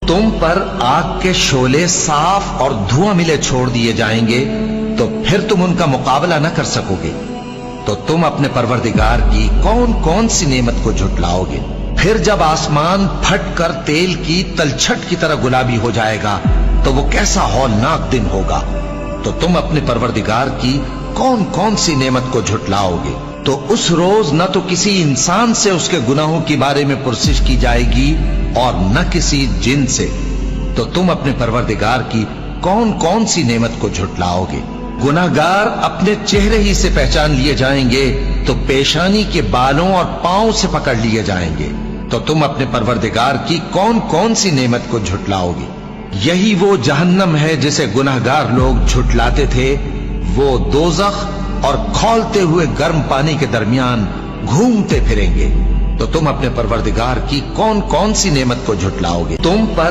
तुम पर आग के शोले साफ और धुआं मिले छोड़ दिए जाएंगे तो फिर तुम उनका मुकाबला न कर सकोगे। तो तुम अपने परवरदिगार की कौन कौन सी नेमत को झुटलाओगे। फिर जब आसमान फट कर तेल की तलछट की तरह गुलाबी हो जाएगा तो वो कैसा हौलनाक दिन होगा। तो तुम अपने परवरदिगार की कौन कौन सी नेमत को झुटलाओगे। तो उस रोज न तो किसी इंसान से उसके गुनाहों के बारे में पुरसिश की जाएगी और न किसी जिन से। तो तुम अपने परवरदिगार की कौन कौन सी नेमत को झुटलाओगे। गुनाहगार अपने चेहरे ही से पहचान लिए जाएंगे तो पेशानी के बालों और पांव से पकड़ लिए जाएंगे। तो तुम अपने परवरदिगार की कौन कौन सी नेमत को झुटलाओगे। यही वो जहन्नम है जिसे गुनाहगार लोग झुटलाते थे। वो दोजख और खौलते हुए गर्म पानी के दरमियान घूमते फिरेंगे। तो तुम अपने परवरदिगार की कौन कौन सी नेमत को झुटलाओगे। तुम पर